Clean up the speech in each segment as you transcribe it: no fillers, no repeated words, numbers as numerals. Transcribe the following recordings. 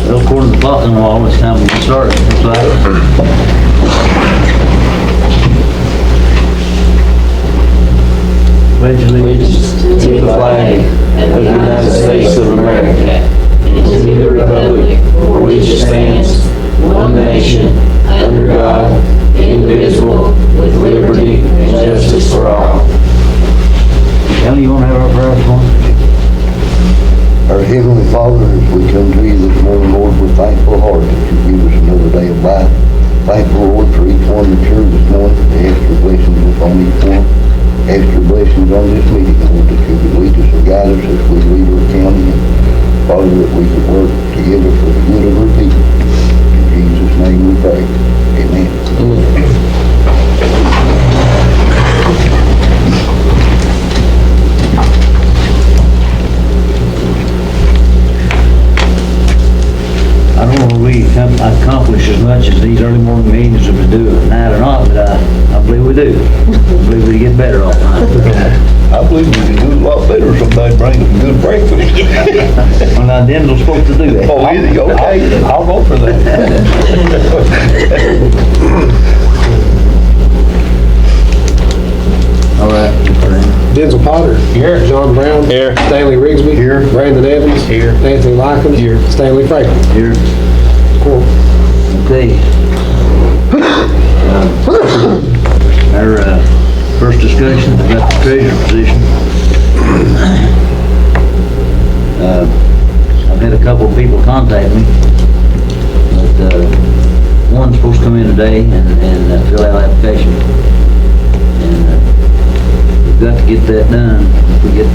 Well, according to the clock on the wall, it's time to get started. Looks like. Pledge allegiance To the flag of the United States of America and to the republic for which it stands, one nation, under God, indivisible, with liberty and justice for all. Kelly, you want to have our prayer this morning? Our Heavenly Father, as we come to you this morning, Lord, with thankful heart that you give us another day of life. Thankful, Lord, for each one that's here this morning, the extra blessings upon each one, extra blessings on this meeting, Lord, that you would lead us and guide us as we lead our county, and Father, that we could work together for the good of our people. In Jesus' name we pray. Amen. I don't know if we accomplish as much as these early morning meetings as we do at night or not, but I believe we do. I believe we get better all the time. I believe we can do a lot better if somebody brings a good breakfast. Well, now, Denzel's supposed to do that. Oh, is he? Okay, I'll go for that. All right. Denzel Potter. Here. John Brown. Here. Stanley Rigsby. Here. Brandon Evans. Here. Anthony Likens. Here. Stanley Franklin. Here. Cool. Okay. Our first discussion about the treasurer position. I've had a couple of people contact me, but one's supposed to come in today and fill out an application. And we've got to get that done. If we get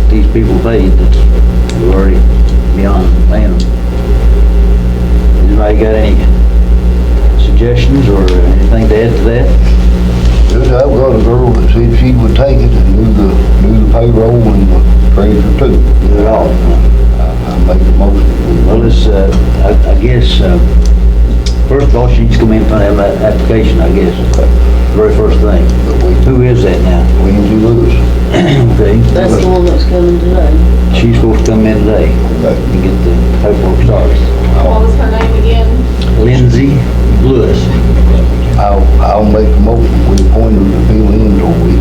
these people paid, we're already beyond paying them. Anybody got any suggestions or anything to add to that? I've got a girl that said she would take it and do the payroll and the treasurer too. Do it all. I make the motion. Well, it's, I guess, first of all, she needs to come in and fill out that application, I guess. Very first thing. Who is that now? Lindsay Lewis. Okay. That's the one that's coming today. She's supposed to come in today and get the paperwork started. What was her name again? Lindsay Lewis. I'll make the motion. We appoint her to fill in till we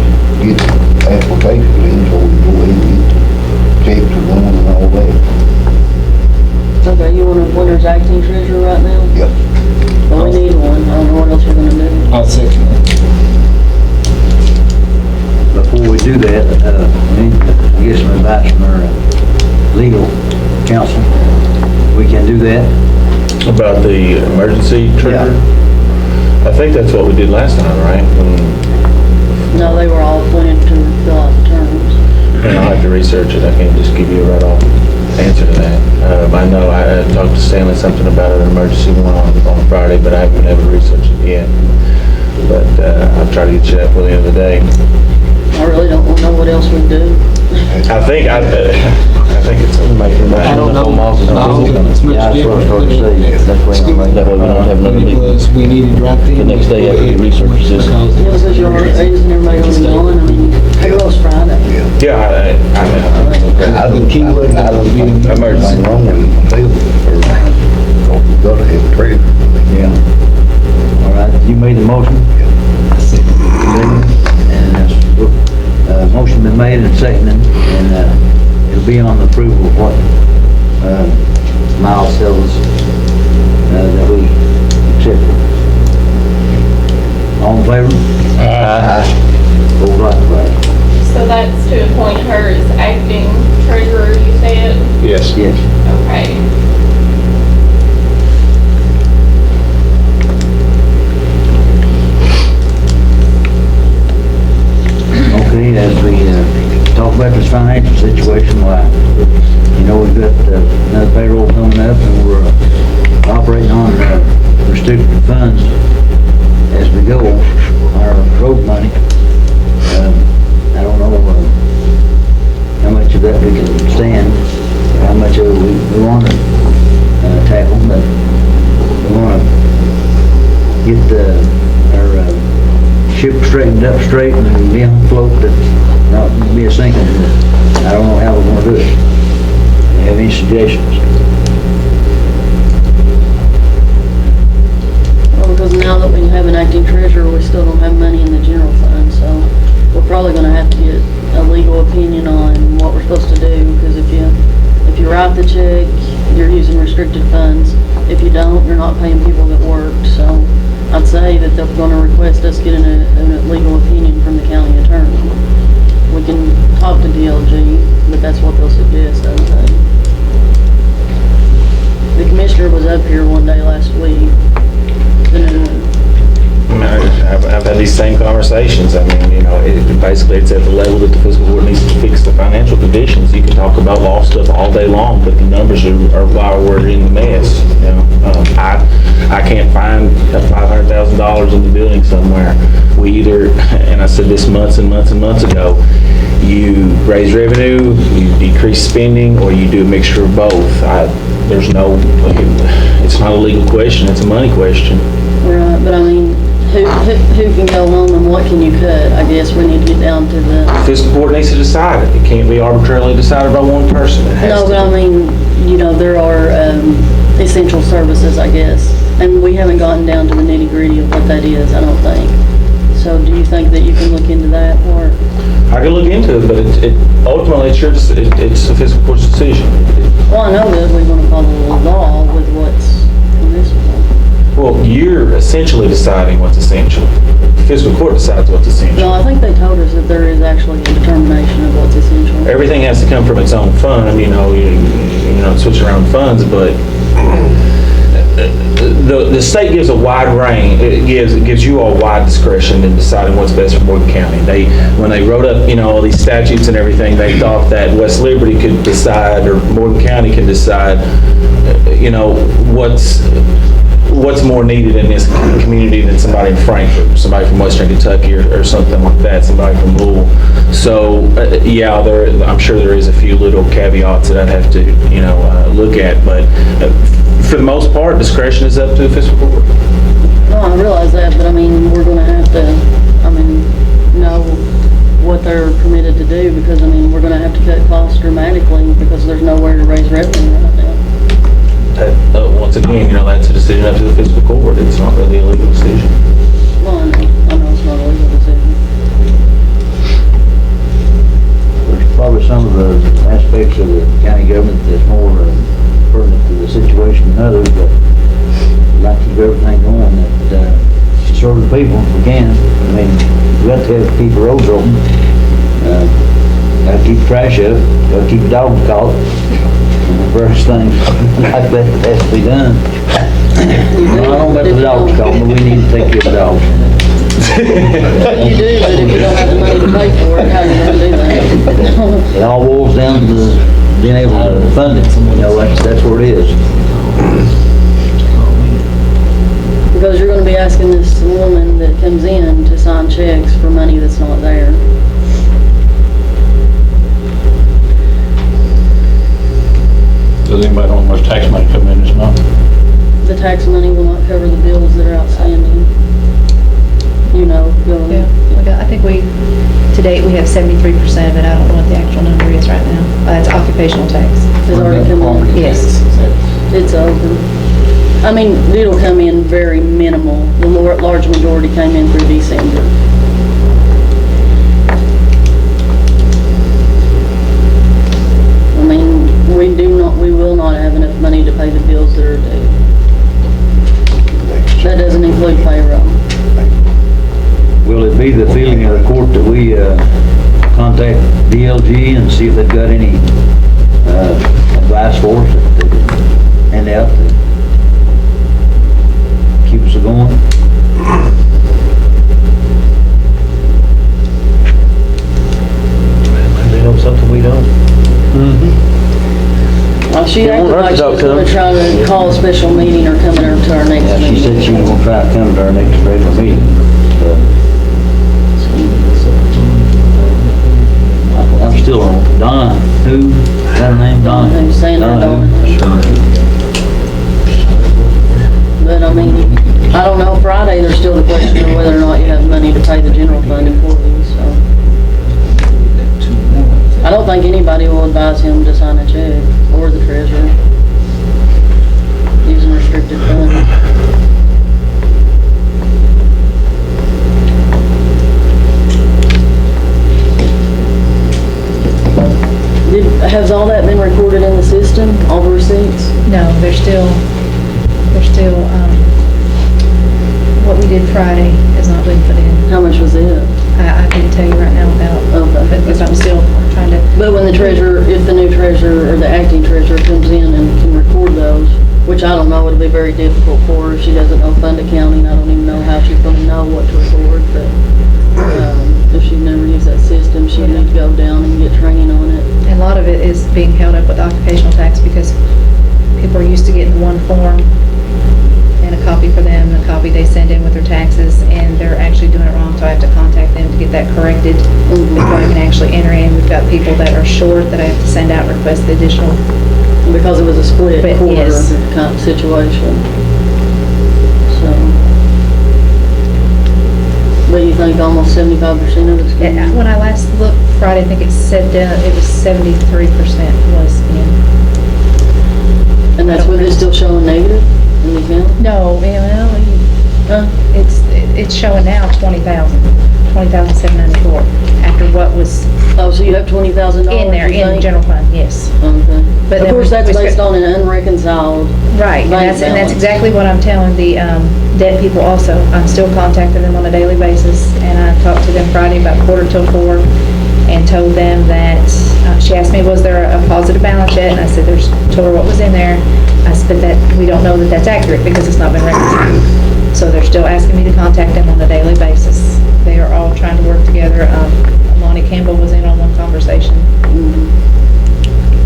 get the application in, so we go in and get the checks to run and all that. Okay, you want a winner's acting treasurer right now? Yep. Well, we need one. I don't know what else we're gonna do. I'll second that. Before we do that, we need to get some advice from our legal counsel. We can do that. About the emergency trigger? I think that's what we did last time, right? No, they were all appointed to fill out the terms. And I'll have to research it. I can't just give you a right-off answer to that. I know I talked to Stanley something about an emergency one on Friday, but I haven't been able to research it yet. But I'll try to get you that for the end of the day. I really don't know what else we do. I think it's making I don't know. It's Yeah, much that's what I was going to different. say. That's why I'm like, That way we don't have another meeting. Because we needed right then. The next day after you research this. Yeah, because you're, isn't everybody gonna be gone? I mean, payroll's Friday. Yeah, I don't keep letting I don't think there's anything wrong with it. We've got to have a treasurer. yeah. All right, you made the motion? And motion been made and seconded, and it'll be on the approval of what Miles tells us that we accept. All in favor? Vote right. So that's to appoint her as acting treasurer, you said? Yes. Yes. Okay. Okay, as we talk about this financial situation, why, you know, we've got another payroll coming up, and we're operating on restricted funds as we go, our road money. I don't know how much of that we can stand, how much of it we want to tackle, but we want to get our ship straightened up straight and be on float, but not be a sinking. I don't know how we're going to do it. Do you have any suggestions? treasurer, we still don't have money in the general fund, so we're probably gonna have to get a legal opinion on what we're supposed to do, because if you write the check, you're using restricted funds. If you don't, you're not paying people that worked, so I'd say that they're gonna request us getting a legal opinion from the county attorney. We can talk to DLG, but that's what they'll suggest, I think. The commissioner was up here one day last week, the new one. I've had these same conversations. I mean, you know, basically it's at the level that the fiscal court needs to fix the financial conditions. You can talk about law stuff all day long, but the numbers are why we're in the mess. You know, I can't find $500,000 in the building somewhere. We either, and I said this months and months and months ago, you raise revenue, you decrease spending, or you do a mixture of both. There's no, it's not a legal question, it's a money question. Right, but I mean, who can go home and what can you cut? I guess we need to get down to the... Fiscal court needs to decide it. It can't be arbitrarily decided by one person. It has No, to but I mean, you know, there are essential services, I guess, and we haven't gotten down to the nitty-gritty of what that is, I don't think. So do you think that you can look into that, or? I can look into it, but ultimately it's the fiscal court's decision. Well, I know that we want to follow the law with what's permissible. Well, you're essentially deciding what's essential. The fiscal court decides what's essential. No, I think they told us that there is actually a determination of what's essential. Everything has to come from its own fund, you know, switch around funds, but the state gives a wide range. It gives you all wide discretion in deciding what's best for Morgan County. When they wrote up, you know, all these statutes and everything, they thought that West Liberty could decide, or Morgan County can decide, you know, what's more needed in this community than somebody in Frankfurt, somebody from Western Kentucky or something like that, somebody from Louisville. So, yeah, I'm sure there is a few little caveats that I'd have to, you know, look at, but for the most part, discretion is up to the fiscal court. No, I realize that, but I mean, we're gonna have to, know what they're permitted to do, because, I mean, we're gonna have to cut costs dramatically because there's nowhere to raise revenue right now. Once again, you know, that's a decision up to the fiscal court. It's not really a legal decision. Well, I know it's not a legal decision. There's probably some of the aspects of the county government that's more pertinent to the situation than others, but we'd like to keep everything going that serve the people if we can. I mean, we got to keep the roads open, got to keep the trash up, got to keep the dogs caught, and various things like that has to be done. Well, I don't let the dogs caught, but we need to take care of the dogs. You do, but if you don't have the money to pay for it, how are you gonna do that? It all boils down to being able to fund it. You know, that's where it is. Because you're gonna be asking this woman that comes in to sign checks for money that's not there. Does anybody know how much tax money come in this month? The tax money will not cover the bills that are outstanding. You know, Yeah, I think to date, we have 73% of it. I don't know what the actual number is right now. It's occupational tax. It's already come in. Yes. It's open. I mean, it'll come in very minimal. The large majority came in through December. I mean, we will not have enough money to pay the bills that are due. That doesn't include payroll. Will it be the feeling of the court that we contact DLG and see if they've got any advice for us that they can hand out to keep us going? They know something we don't. Well, she acted like she was gonna try to call a special meeting or come to our next Yeah, meeting. she said she was gonna try to come to our next regular meeting. I'm still on Donna, who? Is that her name, Donna? Who's saying that, Donna? But I mean, I don't know, Friday, there's still the question of whether or not you have money to pay the general fund employees, so. I don't think anybody will advise him to sign a check, or the treasurer, using restricted funds. system, all the receipts? No, they're still, what we did Friday has not been put in. How much was it? I couldn't tell you right now without, Okay. because I'm still trying to, But when the treasurer, if the new treasurer or the acting treasurer comes in and can record those, which I don't know, it'll be very difficult for her. She doesn't know fund accounting. I don't even know how she's gonna know what to record, but, if she's never used that system, she'd need to go down and get training on it. and a lot of it is being held up with occupational tax because people are used to getting one form and a copy for them, a copy they send in with their taxes, and they're actually doing it wrong, so I have to contact them to get that corrected before I can actually enter in. We've got people that are short that I have to send out, request the additional. Because it was a split But quarter yes. kind of situation. So. But you think almost 75% of it's gonna be? When I last looked Friday, I think it said it was 73% was in. And that's with it still showing negative in the account? No, well, it's showing now 20,794 after what was Oh, so you have $20,000 in there, in the general fund, yes. Okay. But Of then course, that's we- based on an unreconciled. Right, and bank that's balance. exactly what I'm telling the debt people also. I'm still contacting them on a daily basis, and I talked to them Friday about 3:45 and told them that, she asked me, was there a positive balance yet? And I said, told her what was in there. I said that we don't know that that's accurate because it's not been reconciled. So they're still asking me to contact them on a daily basis. They are all trying to work together. Lonnie Campbell was in on one conversation.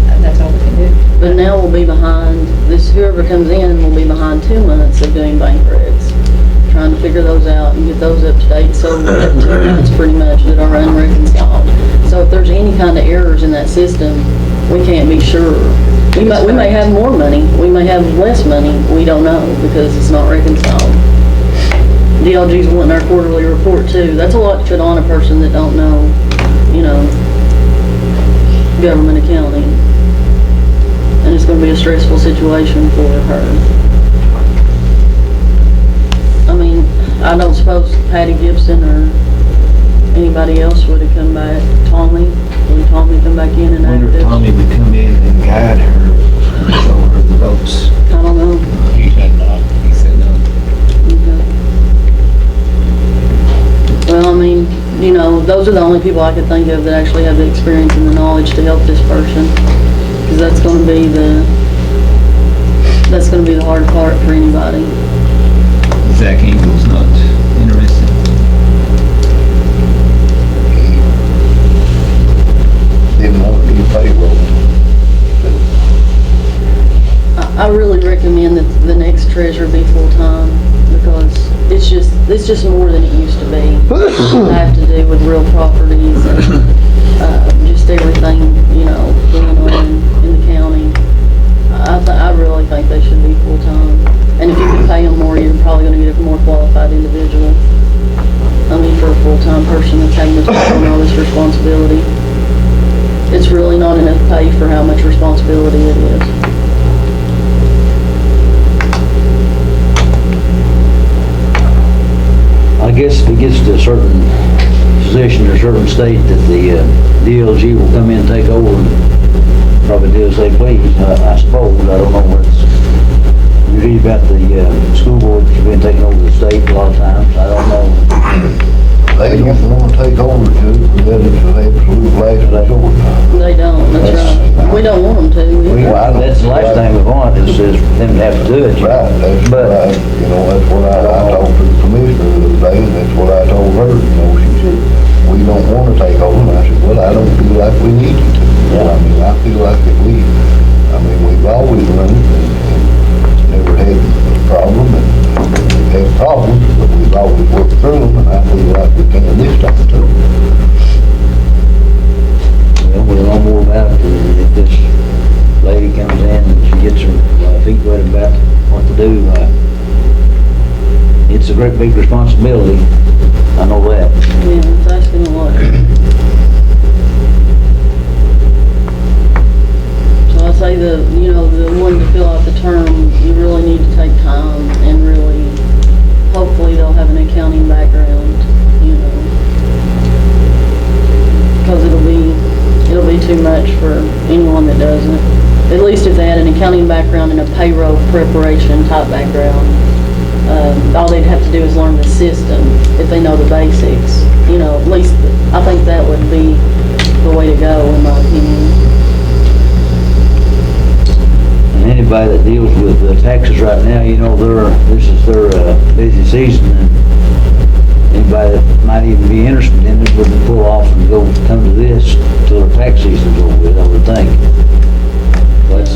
And that's all we can do. But now we'll be behind, whoever comes in will be behind 2 months of doing bank recs. Trying to figure those out and get those up to date. So we have 2 months pretty much that are unreconciled. So if there's any kind of errors in that system, we can't be sure. We may have more money, we may have less money, we don't know because it's not reconciled. DLG's wanting our quarterly report too. That's a lot to put on a person that don't know, government accounting. And it's gonna be a stressful situation for her. I mean, I don't suppose Patty Gibson or anybody else would have come back. Tommy, would Tommy come back in and Wonder act if this? Tommy would come in and guide her, and show her the ropes. I don't know. He said not. He said no. Okay. Well, I mean, those are the only people I could think of that actually have the experience and the knowledge to help this person. Because that's gonna be the hard part for anybody. Zach Engel's not interested. Didn't want to do payroll. I really recommend that the next treasurer be full-time because it's just more than it used to be. I have to do with real properties and just everything, going on in the county. I really think they should be full-time. And if you can pay them more, you're probably going to get a more qualified individual. I mean, for a full-time person that's having to take on all this responsibility. It's really not enough pay for how much responsibility it is. I guess if it gets to a certain position or certain state that the DLG will come in and take over and probably do as they please, I suppose. I don't know what's, you read about the school boards have been taking over the state a lot of times. I don't know. They don't want to take over to, that is an absolute last resort. They don't, that's right. We don't want them to. Well, That's the last thing we want is them to have to do it. Right, that's what I, that's what I talked to the commissioner the other day, and that's what I told her, she said, we don't want to take over, and I said, well, I don't feel like we need to. I feel like that we've always run it and never had a problem, and we've had problems, but we've always worked through them, and I feel like we can this time too. Well, we'll know more about it if this lady comes in and she gets her feet wet about what to do. It's a great big responsibility. I know that. Yeah, it's asking a lot. So I say the one to fill out the term, you really need to take time and really, hopefully they'll have an accounting background, because it'll be too much for anyone that doesn't. at least if they had an accounting background and a payroll preparation type background, all they'd have to do is learn the system if they know the basics. You know, at least I think that would be the way to go, in my opinion. And anybody that deals with taxes right now, you know, this is their busy season, and anybody that might even be interested in it wouldn't pull off and come to this till the tax season's over with, I would think.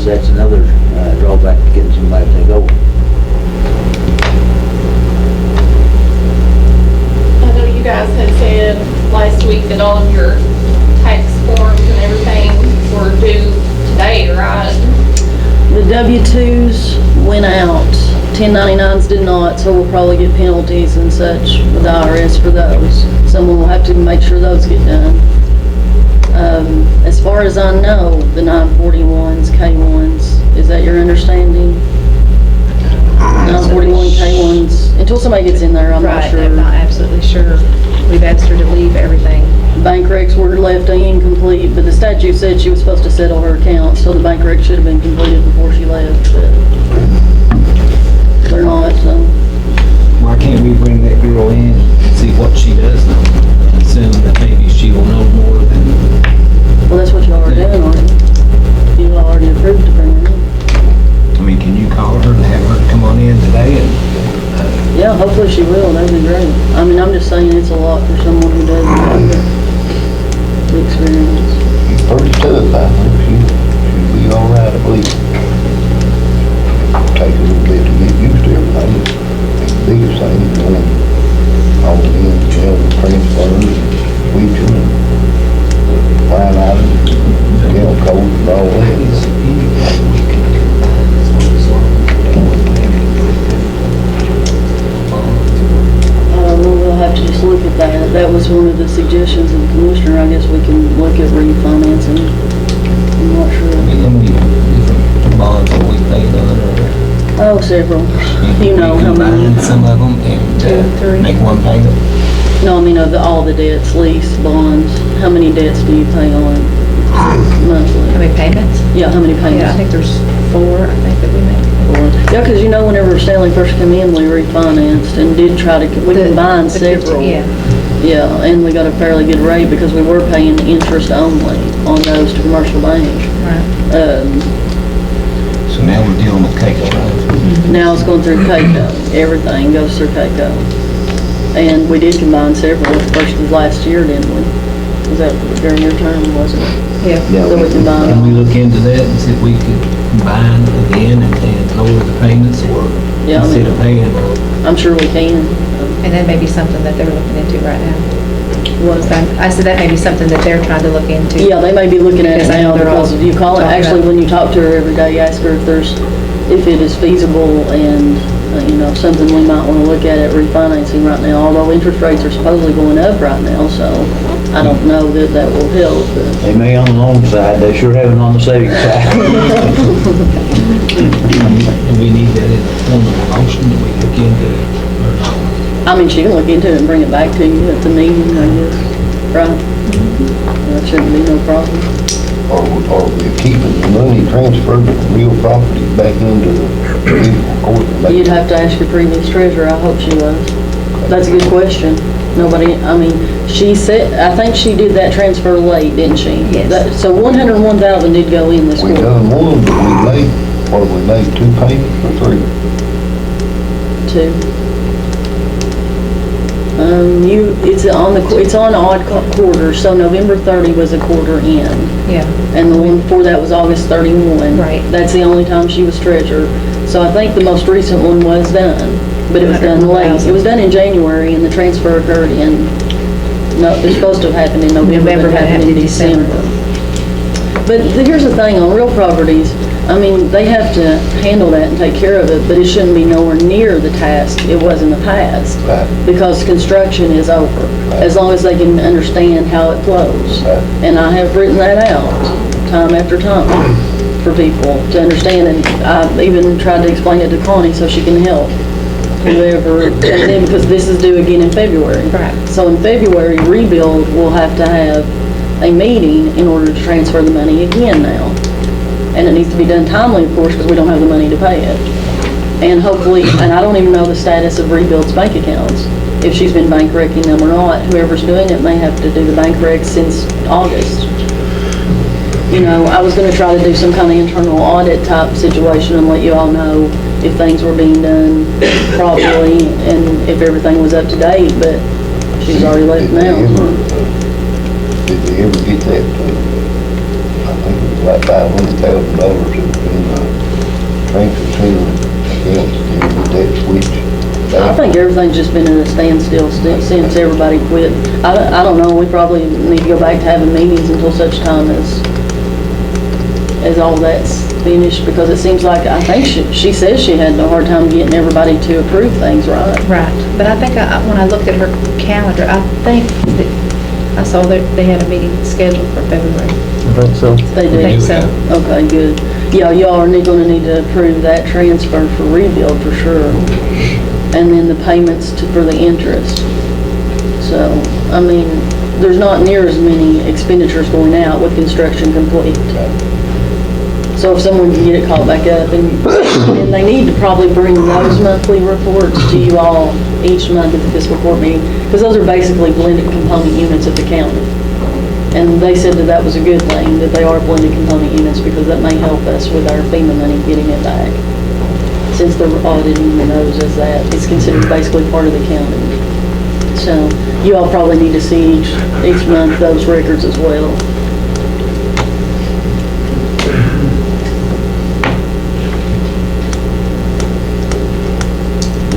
That's another drawback to getting somebody to take over. I know you guys had said last week that all of your tax forms and everything were due today, right? The W-2s went out, 1099s did not, so we'll probably get penalties and such with the IRS for those. Someone will have to make sure those get done. As far as I know, the 941s, K1s, is that your understanding? 941 K1s, until somebody gets in there, I'm not Right, sure. I'm not absolutely sure. We've asked her to leave everything. Bank recs were left incomplete, but the statute said she was supposed to settle her account, so the bank recs should have been completed before she left, but they're not, so. Why can't we bring that girl in and see what she does know? Assume that maybe she will know more than, Well, that's what y'all are doing, aren't you? You already approved to bring her in. I mean, can you call her and have her come on in today and, Yeah, hopefully she will, that'd be great. I mean, I'm just saying it's a lot for someone who doesn't have the experience. Pretty tough, I think. She'll be all right, I believe. Take a little bit to get used to everything. The biggest thing is going all in, you know, the transfers, switching, and line items, you know, codes and all that. We'll have to just look at that. That was one of the suggestions of the commissioner. I guess we can look at refinancing. I'm not I sure. mean, how many different bonds are we paying on, or? Oh, several. You know we how many. combine some of them and, 2, 3. make one payment? No, I mean, of all the debts, lease, bonds, how many debts do you pay on monthly? How many payments? Yeah, how many Yeah, I payments? think there's 4, I think, that we make. Yeah, because you know, whenever Stanley first came in, we refinanced and did try to, we combined several. Yeah. Yeah, and we got a fairly good rate because we were paying interest only on those to commercial bank. Right. So now we're dealing with CAECO, right? Now it's going through CAECO. Everything goes through CAECO. And we did combine several at the first of last year, didn't we? Was that during your term, wasn't it? Yeah. So we combined Can we them. look into that and see if we could combine again and lower the payments, or Yeah, I mean- instead of paying? I'm sure we can. And that may be something that they're looking into right now. Was I said that may be something that they're trying to look into. Yeah, they may be looking at it Because I know now they're all because you call it, talking actually, about- when you talk to her every day, ask her if it is feasible and, you know, something we might want to look at refinancing right now, although interest rates are supposedly going up right now, so I don't know that that will help, but. They may on the loan side, they sure haven't on the savings side. And we need that in the form of a motion that we look into, or not? I mean, she can look into it and bring it back to you at the meeting, I guess, right? That shouldn't be no problem. Or we're keeping the money transferred from real property back into the municipal court. You'd have to ask your previous treasurer, I hope she was. That's a good question. Nobody, I mean, she said, I think she did that transfer late, didn't she? Yes. So 101,000 did go in this We quarter. done one, but we made 2 payments or 3? 2. It's on odd quarters, so November 30 was a quarter in. Yeah. And the one before that was August 31. Right. That's the only time she was treasurer. So I think the most recent one was done, but it was done late. 100,000. It was done in January and the transfer occurred in, no, it was supposed to have happened in November, but it happened in December. But here's the thing, on real properties, I mean, they have to handle that and take care of it, but it shouldn't be nowhere near the task it was in the past. Right. Because construction is over, as long as they can understand how it flows. Right. And I have written that out time after time for people to understand, and I've even tried to explain it to Connie so she can help whoever comes in, because this is due again in February. Right. So in February, Rebuild will have to have a meeting in order to transfer the money again now. And it needs to be done timely, of course, because we don't have the money to pay it. And hopefully, and I don't even know the status of Rebuild's bank accounts, if she's been bank wrecking them or not. Whoever's doing it may have to do the bank recs since August. You know, I was gonna try to do some kind of internal audit type situation and let you all know if things were being done properly and if everything was up to date, but she's already left now. Did they ever get that, I think it was like $500,000 that was in transfer accounts, did you get that switch? I think everything's just been at a standstill since everybody quit. I don't know, we probably need to go back to having meetings until such time as all that's finished, because it seems like, I think she says she had a hard time getting everybody to approve things, right? Right, but I think when I looked at her calendar, I think that I saw that they had a meeting scheduled for February. I think so. They do? I think so. Okay, good. Yeah, y'all are gonna need to approve that transfer for Rebuild for sure. And then the payments for the interest. So, I mean, there's not near as many expenditures going out with construction complete. So if someone can get it caught back up, and they need to probably bring those monthly reports to you all each month at the fiscal court meeting, because those are basically blended component units of the county. And they said that was a good thing, that they are blended component units, because that may help us with our FEMA money getting it back. Since they're auditing those as that, it's considered basically part of the county. So you all probably need to see each month those records as well.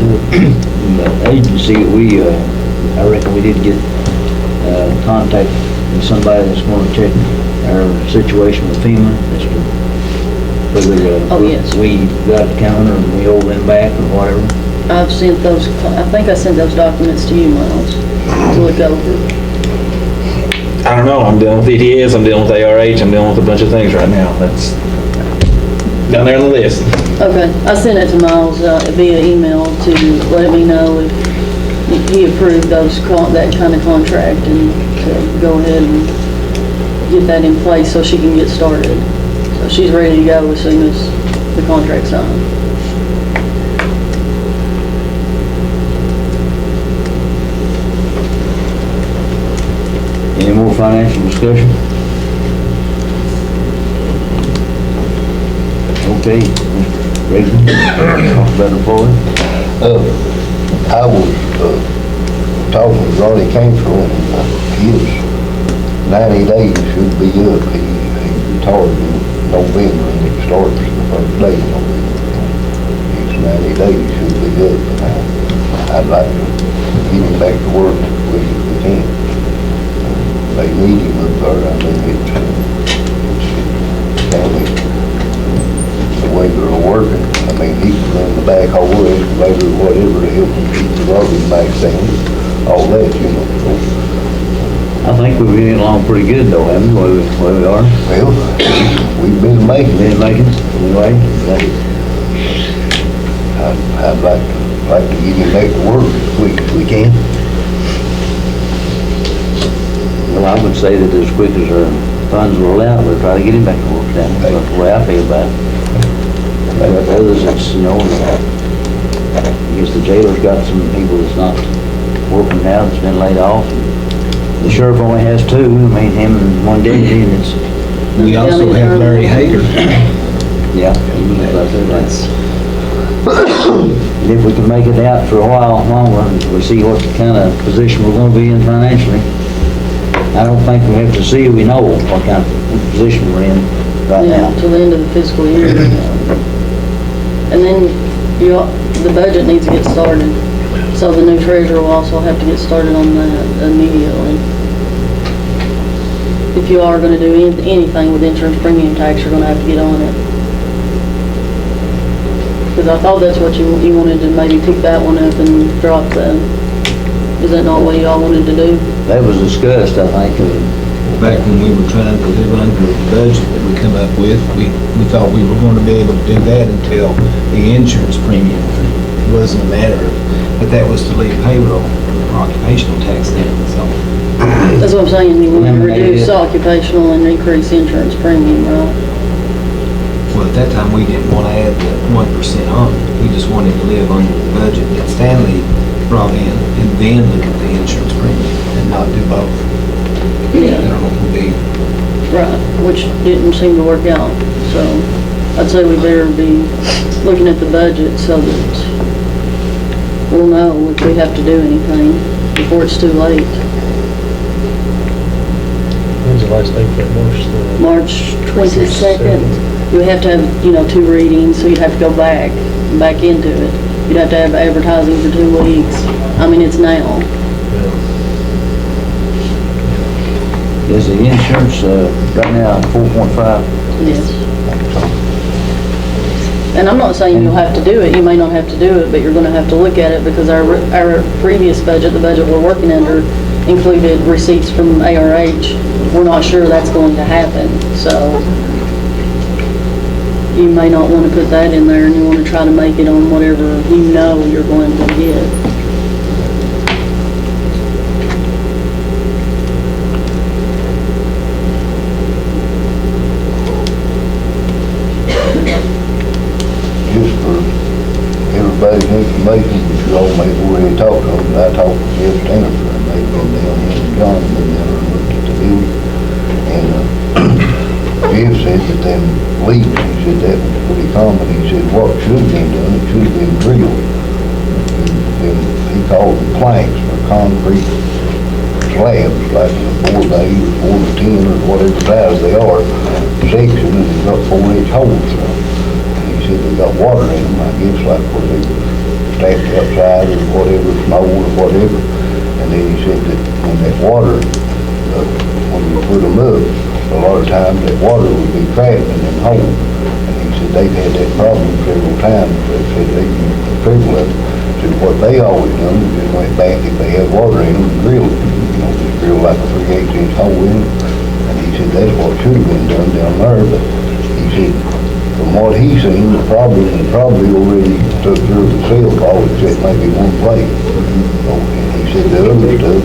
The agency, I reckon we did get contact with somebody that's going to check our situation with FEMA as to whether Oh, yes. we got the counter and we owe them back or whatever. I've sent those, I think I sent those documents to you, Miles, to look over. I don't know, I'm dealing with EDS, I'm dealing with ARH, I'm dealing with a bunch of things right now. That's down there on the list. Okay, I sent it to Miles via email to let me know if he approved that kind of contract, and to go ahead and get that in place so she can get started. So she's ready to go as soon as the contract's signed. Any more financial discussion? Okay, Mr. Reagan, talk about the board. I was, talking with Ronnie Cantrell, and his 90 days should be up. He retired in November, and it starts the first day of November. His 90 days should be up, and I'd like to get him back to work as quick as we can. They need him up there. I mean, it's county, the way they're working. I mean, he can run the backhoe, excavator, whatever, to help him keep the garbage bags down, all that, you know. So, I think we've been getting along pretty good though, haven't we, where we are? well, we've been making it. Been making, anyway, I'd like to get him back to work as quick as we can. well, I would say that as quick as our funds will allow, we'll try to get him back to work down there. That's the way I feel about it. But others, it's, you know, I guess the jailer's got some people that's not working now, that's been laid off. The sheriff only has two, I mean, him and one deputy, and it's, We also have Larry Hager. yeah. And if we can make it out for a while longer, and we see what kind of position we're gonna be in financially, I don't think we have to see, we know what kind of position we're in right Yeah, now. till the end of the fiscal year. And then the budget needs to get started. So the new treasurer will also have to get started on that immediately. If you are gonna do anything with insurance premium tax, you're gonna have to get on it. Because I thought that's what you wanted to maybe pick that one up and drop that. Is that not what y'all wanted to do? That was discussed, I think, Back when we were trying to live under the budget that we come up with, we thought we were going to be able to do that until the insurance premium wasn't a matter of, but that was to leave payroll or occupational tax down, so. That's what I'm saying, you want to Eliminate reduce it. occupational and increase insurance premium, right? Well, at that time, we didn't want to add the 1% on it. We just wanted to live under the budget that Stanley brought in and then look at the insurance premium and not do both. I don't know if we'll be, Right, which didn't seem to work out, so I'd say we better be looking at the budget so that we'll know if we have to do anything before it's too late. When's the last day for March 22nd, you have to have, 2 readings, so you'd have to go back into it. You'd have to have advertising for 2 weeks. I mean, it's now. Is the insurance, right now, 4.5? Yes. And I'm not saying you'll have to do it, you may not have to do it, but you're gonna have to look at it because our previous budget, the budget we're working under, included receipts from ARH. We're not sure that's going to happen, so you may not want to put that in there and you want to try to make it on whatever you know you're going to get. Just for everybody's information, which you all may have already talked to, I talked to Jeff Stanford, and they've been down here, and John been down there and looked at the building. And Jeff said that them leaks, he said that was pretty common. He said what should have been done, it should have been drilled. And he called them planks for concrete slabs, like 4 by 8 or 4 to 10 or whatever size they are, section, and they've got 4-inch holes through them. He said they got water in them, I guess, like where they were stacked outside or whatever, snow or whatever. And then he said that when that water, when we put them up, a lot of times that water would be trapped in them holes. And he said they've had that problem several times. They said they used to triple it. So what they always done is just went back if they had water in them and drilled it. Just drill like a 3/8 inch hole in them. And he said that's what should have been done down there. But he said from what he's seen, the problem already took care of the sale ball except maybe one place. And he said the other stuff,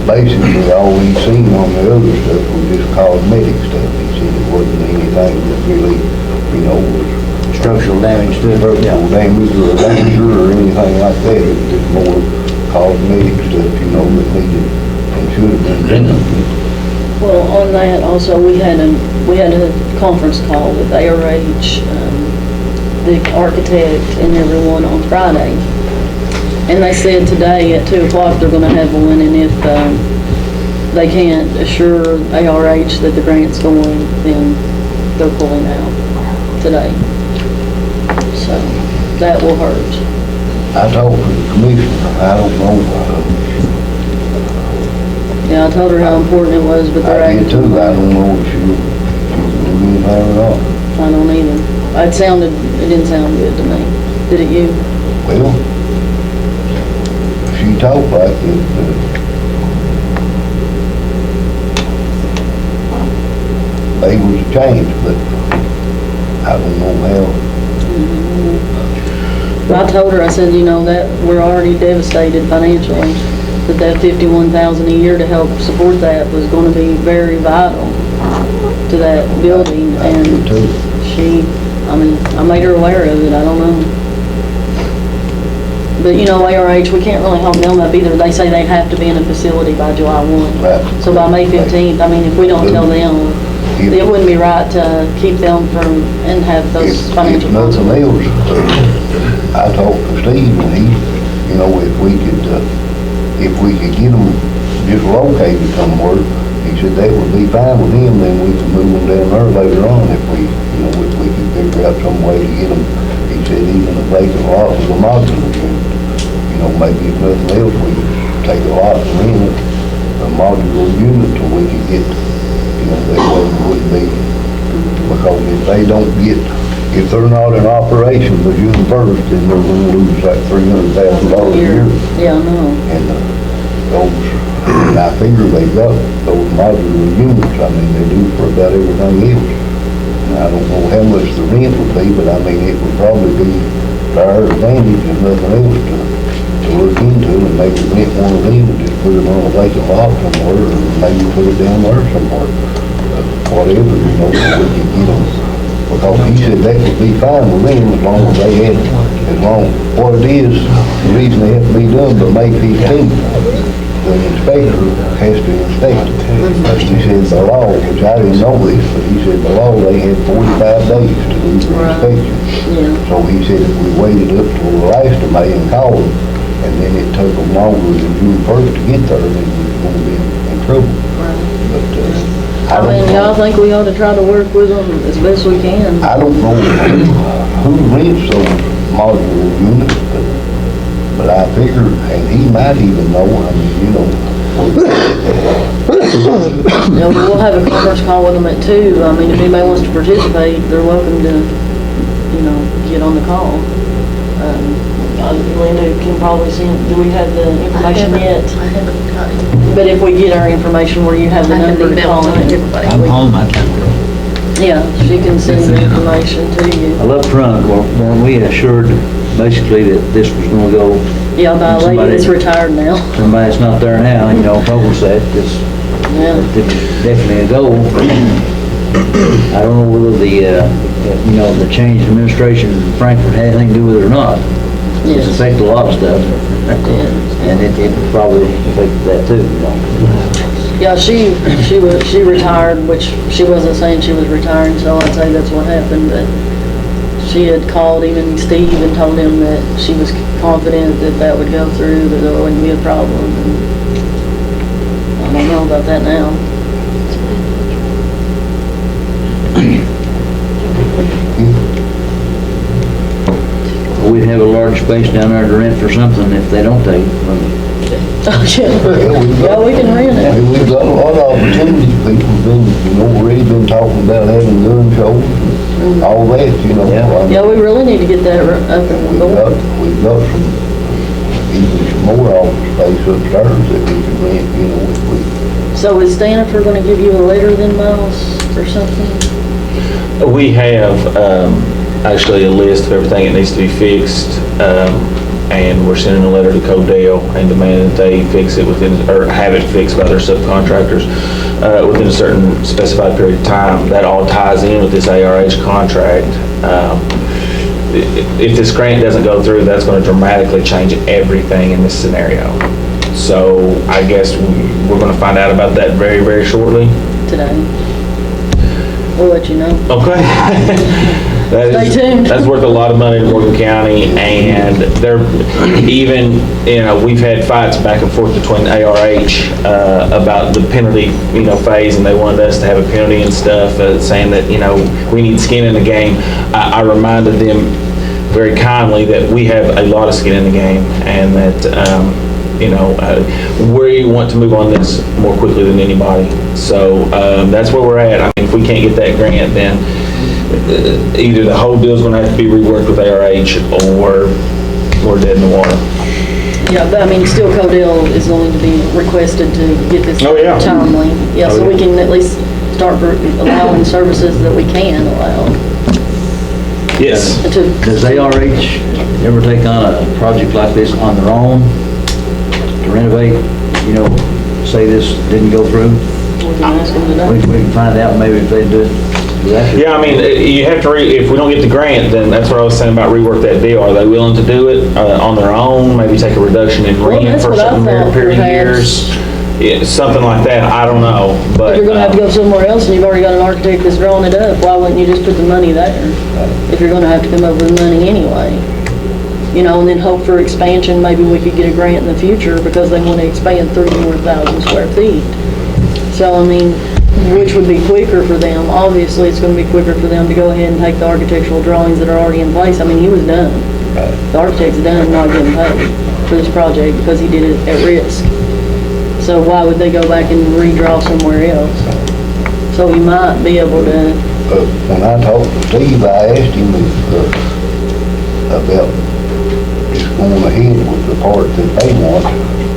basically all he's seen on the other stuff was just cosmetic stuff. He said it wasn't anything that really, was Structural damage to it? structural damage or danger or anything like that. It was just more cosmetic stuff, that needed and should have been done. Well, on that also, we had a conference call with ARH, the architect and everyone on Friday. And they said today at 2 o'clock they're gonna have one, and if, they can't assure ARH that the grant's going, then they're pulling out today. So, that will hurt. I talked to the commissioner, I don't know, Yeah, I told her how important it was, but they're I did acting. too, I don't know if she'll do anything or not. I don't either. It didn't sound good to me. Did it you? Well, she talked like it, they was a change, but I don't know how. But I told her, I said, that we're already devastated financially, that $51,000 a year to help support that was gonna be very vital to that building, I did and too. I made her aware of it, I don't know. But, ARH, we can't really hold them up either. They say they have to be in a facility by July 1. Right. So by May 15th, if we don't tell them, it wouldn't be right to keep them from, and have those If financial nothing consequences. else, I talked to Steve and he, if we could get them just located somewhere, he said that would be fine with him, then we could move them down there later on if we could figure out some way to get them. He said even a vacant lot with a modular unit, maybe if nothing else, we could take a lot and rent a modular unit till we could get, that way it wouldn't be, because if they're not in operation by June 1st, then they're gonna lose like $300,000 a year. Yeah, I know. And and I figure they've got those modular units, they do for about everything else. And I don't know how much the rent would be, but it would probably be to our advantage if nothing else to look into, and maybe rent one of them and just put it on a vacant lot somewhere, or maybe put it down there somewhere. Whatever, so we can get them Because he said that would be fine with them as long as they had, what it is, the reason they have to be done by May 15th, the inspector has to inspect it. He said by law, which I didn't know this, but he said by law, they had 45 days to do the inspection. Yeah. So he said if we waited up till the last of May and called them, and then it took them longer than June 1st to get there, then we was gonna be in trouble. But, I mean, y'all think we ought to try to work with them as best we can? I don't know who rents those modular units, but I figure, and he might even know, I mean, you know. You know, we'll have a conference call with them at 2. I mean, if anybody wants to participate, they're welcome to, you know, get on the call. Linda can probably send, do we have the information yet? I haven't got it. But if we get our information where you have the I have number to emailed call it to in. everybody. I'm home, I can't. Yeah, she can send the information to you. Well, up front, weren't we assured basically that this was gonna go, Yeah, by a lady Somebody- that's retired now. somebody that's not there now, you know, told us that, it's Yeah. definitely a goal. I don't know whether the, you know, the change in administration in Frankfurt had anything to do with it or not. It's Yes. affected a lot of stuff, and it probably affected that too, you know. Yeah, she retired, which she wasn't saying she was retiring, so I'd say that's what happened, but she had called even Steve and told him that she was confident that that would go through, that there wouldn't be a problem. And I don't know about that now. We'd have a large space down there to rent for something if they don't take it. Oh, yeah, we can rent it. We've got a lot of opportunities, people been, you know, already been talking about having gun shows and all that, you know. Yeah. I mean, Yeah, we really need to get that up and going. We've got some, even some more office space upstairs that we can rent, you know, if we. So is Stanford gonna give you a letter then, Miles, or something? We have, actually a list of everything that needs to be fixed, and we're sending a letter to Codell and demanding that they fix it within, or have it fixed by their subcontractors, within a certain specified period of time. That all ties in with this ARH contract. If this grant doesn't go through, that's gonna dramatically change everything in this scenario. So I guess we're gonna find out about that very, very shortly. Today. We'll let you know. Okay. Stay tuned. That's worth a lot of money to Morgan County, and they're even, you know, we've had fights back and forth between ARH about the penalty, you know, phase, and they wanted us to have a penalty and stuff, saying that, you know, we need skin in the game. I reminded them very kindly that we have a lot of skin in the game, and that, you know, we want to move on this more quickly than anybody. So that's where we're at. I mean, if we can't get that grant, then either the whole deal's gonna have to be reworked with ARH, or we're dead in the water. Yeah, but I mean, still Codell is going to be requested to get this Oh, yeah. timely. Yeah, Oh, so we yeah. can at least start allowing services that we can allow. Yes. Does ARH ever take on a project like this on their own to renovate, you know, say this didn't go through? We can ask them We today. can find out maybe if they do it. Yeah, I mean, you have to, if we don't get the grant, then that's what I was saying about rework that deal. Are they willing to do it on their own? Maybe take a reduction in Well, rent that's for what I some thought, period of perhaps. years? Yeah, something like that, I don't know, but. If you're gonna have to go somewhere else and you've already got an architect that's drawing it up, why wouldn't you just put the money there? If you're gonna have to come up with money anyway. You know, and then hope for expansion, maybe we could get a grant in the future because they wanna expand 30 more thousand square feet. So, I mean, which would be quicker for them. Obviously, it's gonna be quicker for them to go ahead and take the architectural drawings that are already in place. I mean, he was done. The architect's done, not getting paid for this project because he did it at risk. So why would they go back and redraw somewhere else? So you might be able to, When I talked to Steve, I asked him about just going ahead with the part that they want,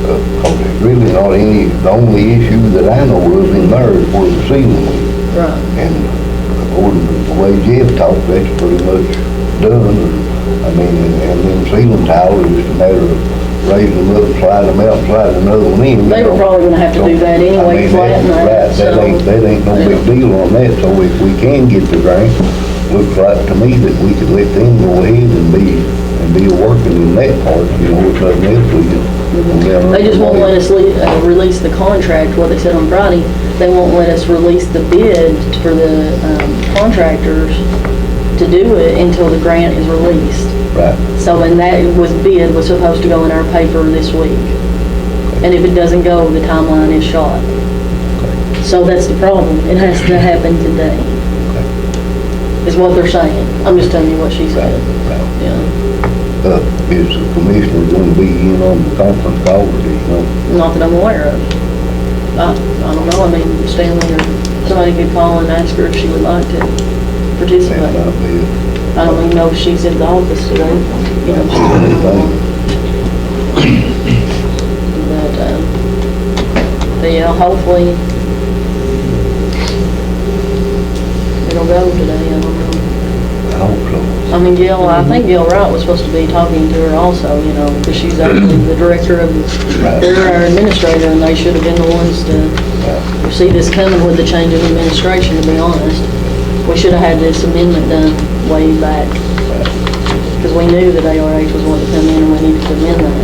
because there's really not any, the only issue that I know of in there is where the ceiling is. right. And according to the way Jeff talked, that's pretty much done. I mean, and then ceiling tile is just a matter of raising them up, sliding them out, sliding another one in. They were probably gonna have to do that anyway, I mean, flatten that, right, so. that ain't no big deal on that, so if we can get the grant, looks like to me that we could let them go ahead and be working in that part, you know, if nothing else we can. They just won't let us release the contract, what they said on Friday. They won't let us release the bid for the contractors to do it until the grant is released. Right. So, and that bid was supposed to go in our paper this week. And if it doesn't go, the timeline is shot. So that's the problem. It has to happen today. Is what they're saying. I'm just telling you what she said. Right. Yeah. Is the commissioner going to be in on the conference call, or do you know? Not that I'm aware of. I don't know. I mean, Stanley or somebody could call and ask her if she would like to That participate. might be it. I don't even know if she's in the office today. You know, she's but yeah, hopefully it'll go today. I don't know. I hope so. I mean, I think Gail Wright was supposed to be talking to her also, you know, because she's actually the director of, they're our administrator, and they should have been the ones to see this coming with the change of administration, to be honest. We should have had this amendment done way back, because we knew that ARH was wanting to come in and we needed to amend that.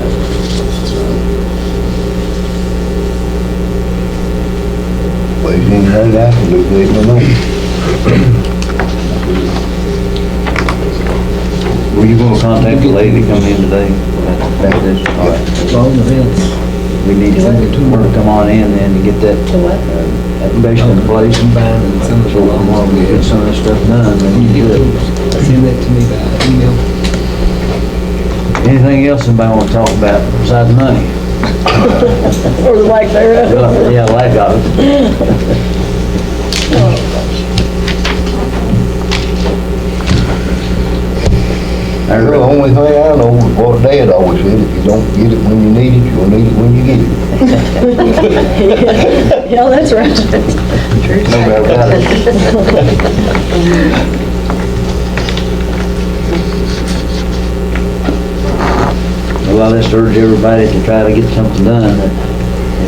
Well, if anything I can do, let me know. Were you gonna contact the lady that come in today? About this? All right. Long events. We need her to come on in and get that application in place. So when we get some of this stuff done, then we can do it. Send that to me by email. Anything else anybody wanna talk about besides money? Or the lack thereof. Yeah, lack of it. The only thing I know is what Dad always said, if you don't get it when you need it, you'll need it when you get it. Yeah, that's right. No doubt about it. Well, I just urge everybody to try to get something done, that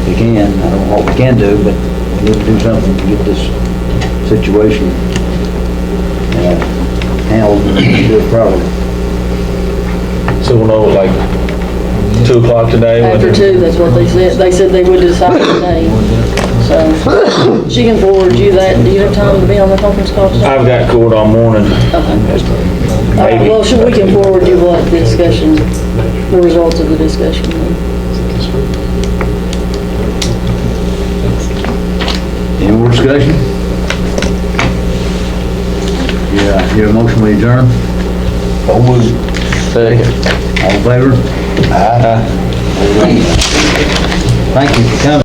if you can. I don't know what we can do, but we need to do something to get this situation handled and do it properly. So we'll know like 2 o'clock today? After 2, that's what they said. They said they would decide today. So, she can forward you that. Do you have time to be on the conference call today? I've got court all morning. Okay. All right, well, we can forward you what the discussion, the results of the discussion. Any more discussion? Yeah, your motion we adjourn? So we, Second. All in favor? aye. Thank you for coming.